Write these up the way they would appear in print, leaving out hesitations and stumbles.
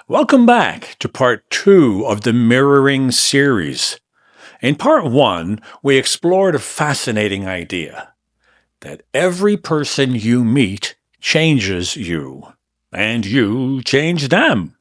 Welcome back to part 2 of the mirroring series. In part 1, we explored a fascinating idea that every person you meet changes you, and you change them.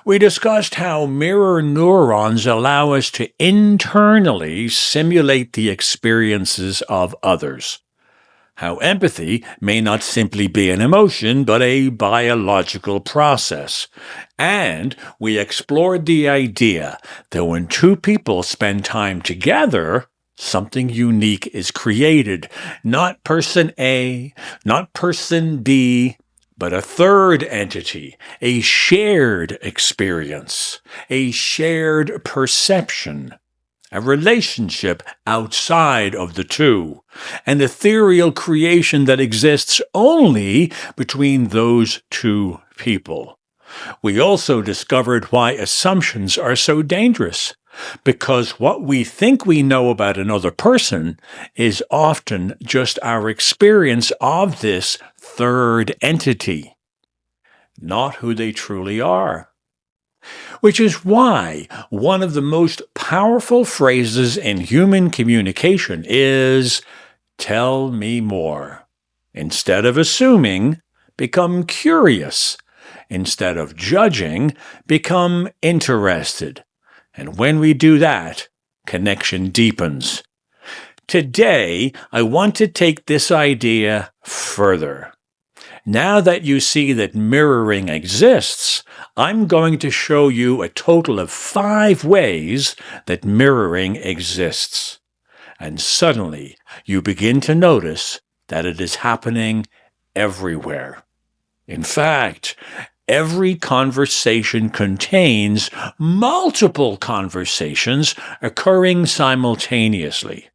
We discussed how mirror neurons allow us to internally simulate the experiences of others. How empathy may not simply be an emotion, but a biological process. And we explored the idea that when two people spend time together, something unique is created. Not person A, not person B, but a third entity, a shared experience, a shared perception, a relationship outside of the two, an ethereal creation that exists only between those two people. We also discovered why assumptions are so dangerous, because what we think we know about another person is often just our experience of this third entity, not who they truly are. Which is why one of the most powerful phrases in human communication is, "Tell me more." Instead of assuming, become curious. Instead of judging, become interested. And when we do that, connection deepens. Today, I want to take this idea further. Now that you see that mirroring exists, I'm going to show you a total of 5 ways that mirroring exists. And suddenly, you begin to notice that it is happening everywhere. In fact, every conversation contains multiple conversations occurring simultaneously.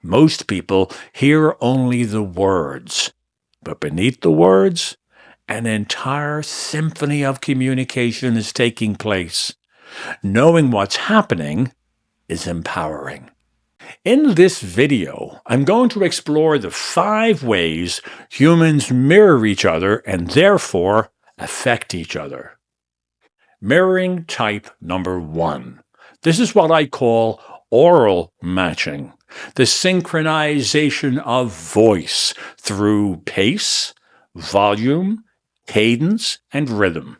Most people hear only the words, but beneath the words, an entire symphony of communication is taking place. Knowing what's happening is empowering. In this video, I'm going to explore the 5 ways humans mirror each other and therefore affect each other. Mirroring type number 1. This is what I call aural matching, the synchronization of voice through pace, volume, cadence, and rhythm.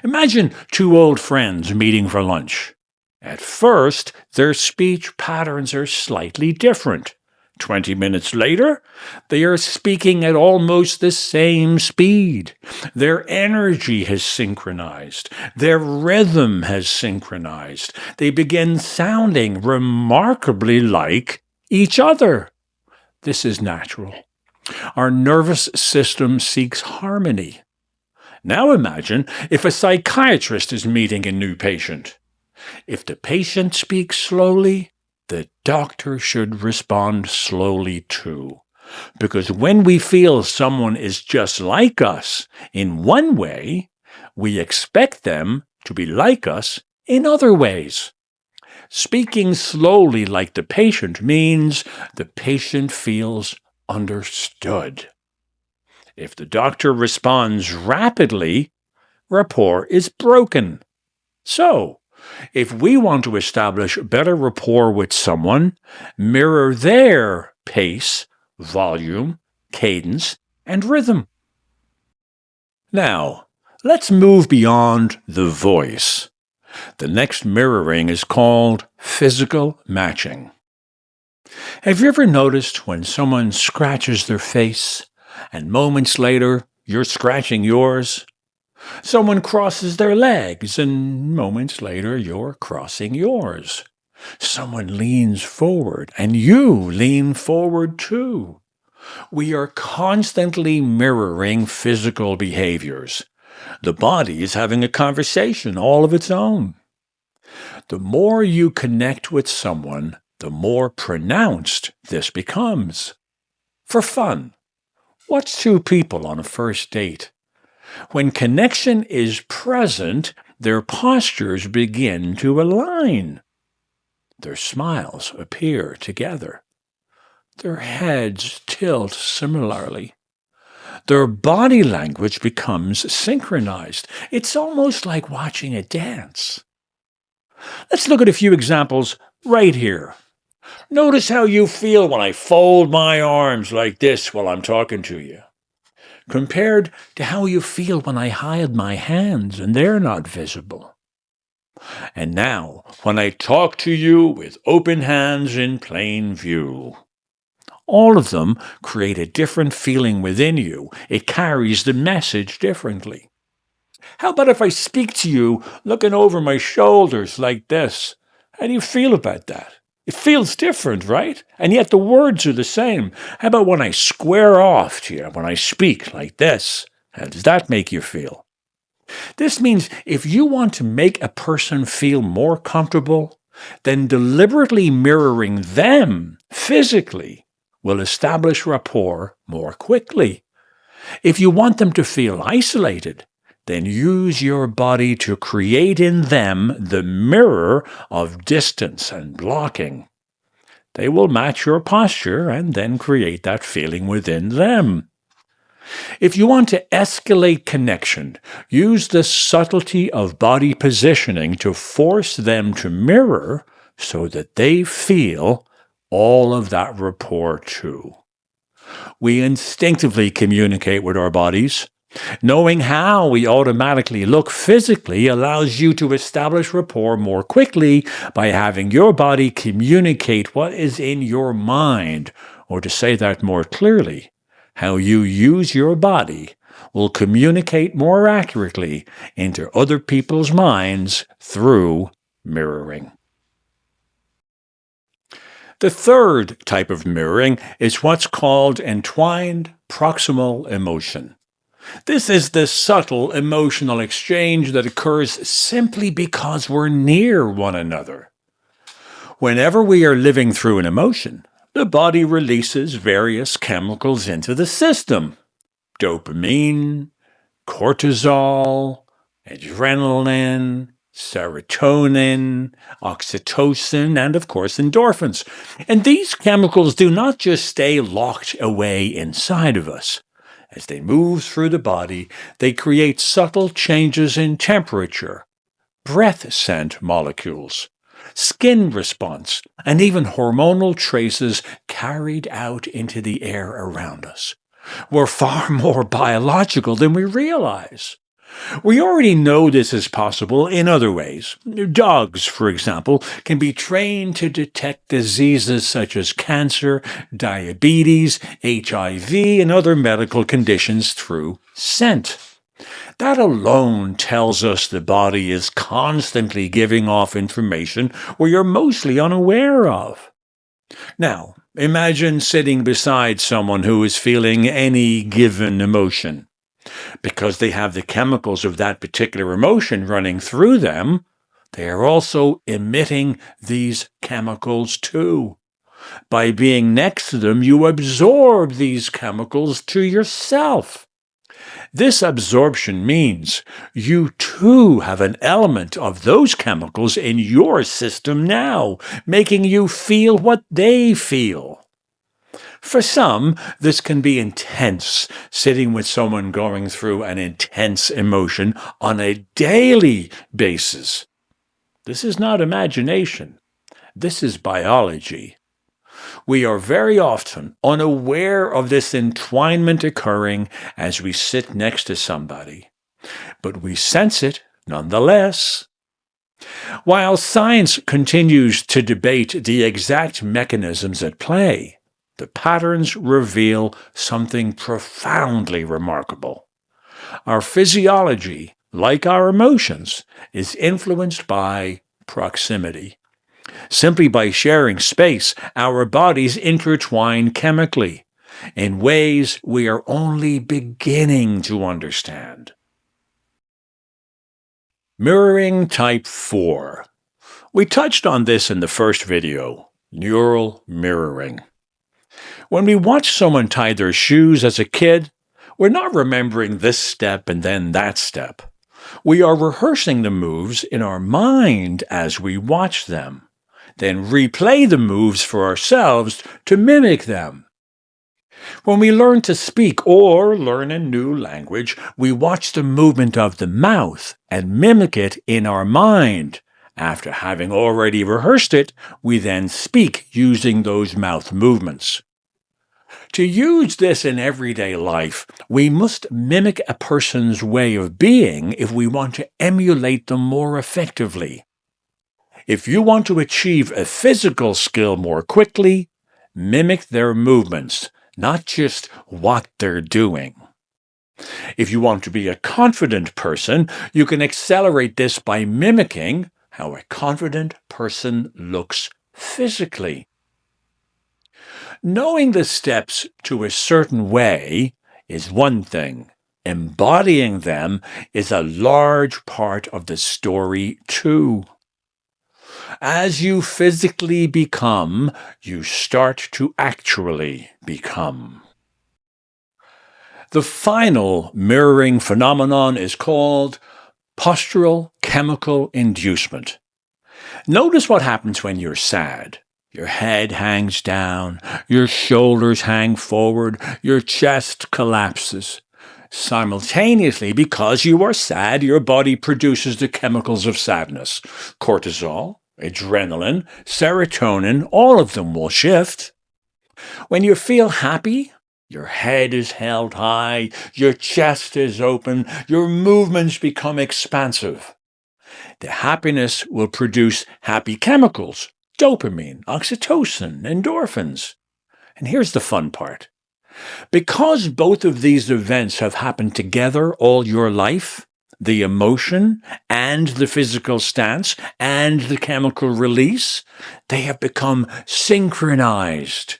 Imagine 2 old friends meeting for lunch. At first, their speech patterns are slightly different. 20 minutes later, they are speaking at almost the same speed. Their energy has synchronized. Their rhythm has synchronized. They begin sounding remarkably like each other. This is natural. Our nervous system seeks harmony. Now imagine if a psychiatrist is meeting a new patient. If the patient speaks slowly, the doctor should respond slowly too. Because when we feel someone is just like us in one way, we expect them to be like us in other ways. Speaking slowly like the patient means the patient feels understood. If the doctor responds rapidly, rapport is broken. So, if we want to establish better rapport with someone, mirror their pace, volume, cadence, and rhythm. Now, let's move beyond the voice. The next mirroring is called physical matching. Have you ever noticed when someone scratches their face, and moments later you're scratching yours? Someone crosses their legs, and moments later you're crossing yours. Someone leans forward, and you lean forward too. We are constantly mirroring physical behaviors. The body is having a conversation all of its own. The more you connect with someone, the more pronounced this becomes. For fun, what's 2 people on a first date? When connection is present, their postures begin to align. Their smiles appear together. Their heads tilt similarly. Their body language becomes synchronized. It's almost like watching a dance. Let's look at a few examples right here. Notice how you feel when I fold my arms like this while I'm talking to you, compared to how you feel when I hide my hands and they're not visible. And now, when I talk to you with open hands in plain view. All of them create a different feeling within you. It carries the message differently. How about if I speak to you looking over my shoulders like this? How do you feel about that? It feels different, right? And yet the words are the same. How about when I square off to you, when I speak like this? How does that make you feel? This means if you want to make a person feel more comfortable, then deliberately mirroring them physically will establish rapport more quickly. If you want them to feel isolated, then use your body to create in them the mirror of distance and blocking. They will match your posture and then create that feeling within them. If you want to escalate connection, use the subtlety of body positioning to force them to mirror so that they feel all of that rapport too. We instinctively communicate with our bodies. Knowing how we automatically look physically allows you to establish rapport more quickly by having your body communicate what is in your mind, or to say that more clearly, how you use your body will communicate more accurately into other people's minds through mirroring. The third type of mirroring is what's called Entwined Proximal Emotion. This is the subtle emotional exchange that occurs simply because we're near one another. Whenever we are living through an emotion, the body releases various chemicals into the system. Dopamine, cortisol, adrenaline, serotonin, oxytocin, and of course endorphins. And these chemicals do not just stay locked away inside of us. As they move through the body, they create subtle changes in temperature, breath scent molecules, skin response, and even hormonal traces carried out into the air around us. We're far more biological than we realize. We already know this is possible in other ways. Dogs, for example, can be trained to detect diseases such as cancer, diabetes, HIV, and other medical conditions through scent. That alone tells us the body is constantly giving off information we are mostly unaware of. Now, imagine sitting beside someone who is feeling any given emotion. Because they have the chemicals of that particular emotion running through them, they are also emitting these chemicals too. By being next to them, you absorb these chemicals to yourself. This absorption means you too have an element of those chemicals in your system now, making you feel what they feel. For some, this can be intense, sitting with someone going through an intense emotion on a daily basis. This is not imagination. This is biology. We are very often unaware of this entwinement occurring as we sit next to somebody, but we sense it nonetheless. While science continues to debate the exact mechanisms at play, the patterns reveal something profoundly remarkable. Our physiology, like our emotions, is influenced by proximity. Simply by sharing space, our bodies intertwine chemically in ways we are only beginning to understand. Mirroring type 4. We touched on this in the first video, neural mirroring. When we watch someone tie their shoes as a kid, we're not remembering this step and then that step. We are rehearsing the moves in our mind as we watch them, then replay the moves for ourselves to mimic them. When we learn to speak or learn a new language, we watch the movement of the mouth and mimic it in our mind. After having already rehearsed it, we then speak using those mouth movements. To use this in everyday life, we must mimic a person's way of being if we want to emulate them more effectively. If you want to achieve a physical skill more quickly, mimic their movements, not just what they're doing. If you want to be a confident person, you can accelerate this by mimicking how a confident person looks physically. Knowing the steps to a certain way is one thing. Embodying them is a large part of the story, too. As you physically become, you start to actually become. The final mirroring phenomenon is called postural chemical inducement. Notice what happens when you're sad. Your head hangs down, your shoulders hang forward, your chest collapses. Simultaneously, because you are sad, your body produces the chemicals of sadness. Cortisol, adrenaline, serotonin, all of them will shift. When you feel happy, your head is held high, your chest is open, your movements become expansive. The happiness will produce happy chemicals, dopamine, oxytocin, endorphins. And here's the fun part. Because both of these events have happened together all your life, the emotion and the physical stance and the chemical release, they have become synchronized.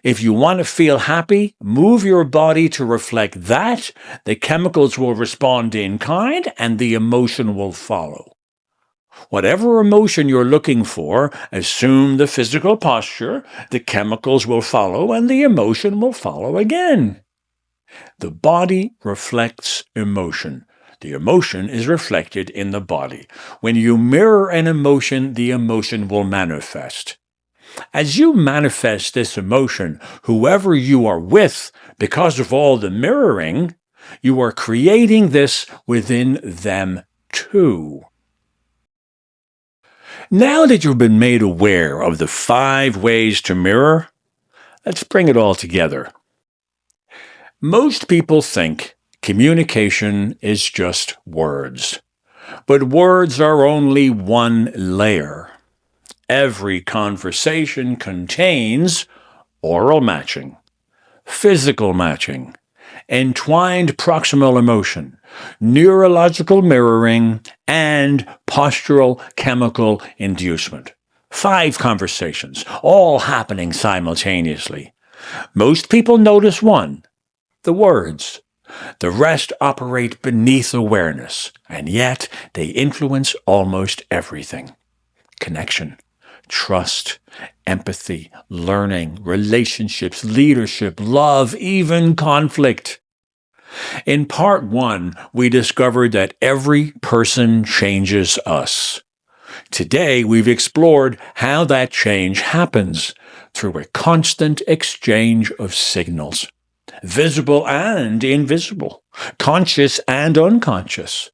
If you want to feel happy, move your body to reflect that. The chemicals will respond in kind and the emotion will follow. Whatever emotion you're looking for, assume the physical posture, the chemicals will follow, and the emotion will follow again. The body reflects emotion. The emotion is reflected in the body. When you mirror an emotion, the emotion will manifest. As you manifest this emotion, whoever you are with, because of all the mirroring, you are creating this within them too. Now that you've been made aware of the 5 ways to mirror, let's bring it all together. Most people think communication is just words, but words are only one layer. Every conversation contains aural matching, physical matching, entwined proximal emotion, neurological mirroring, and postural chemical inducement. 5 conversations, all happening simultaneously. Most people notice one, the words. The rest operate beneath awareness, and yet they influence almost everything. Connection, trust, empathy, learning, relationships, leadership, love, even conflict. In part 1, we discovered that every person changes us. Today, we've explored how that change happens through a constant exchange of signals, visible and invisible, conscious and unconscious.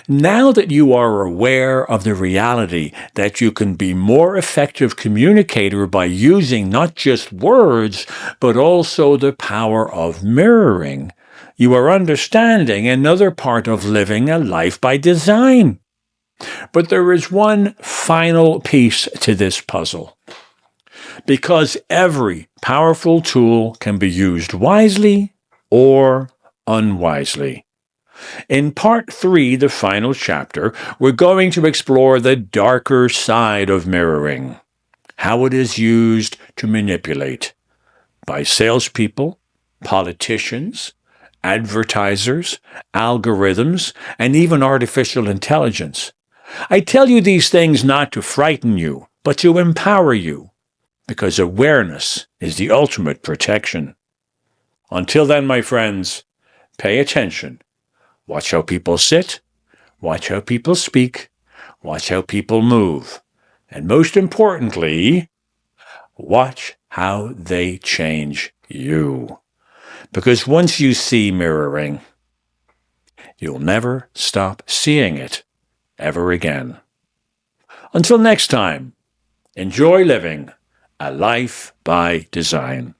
Now that you are aware of the reality that you can be more effective communicator by using not just words, but also the power of mirroring, you are understanding another part of living a life by design. But there is one final piece to this puzzle. Because every powerful tool can be used wisely or unwisely. In part 3, the final chapter, we're going to explore the darker side of mirroring, how it is used to manipulate by salespeople, politicians, advertisers, algorithms, and even artificial intelligence. I tell you these things not to frighten you, but to empower you, because awareness is the ultimate protection. Until then, my friends, pay attention. Watch how people sit, watch how people speak, watch how people move, and most importantly, watch how they change you. Because once you see mirroring, you'll never stop seeing it ever again. Until next time, enjoy living a life by design.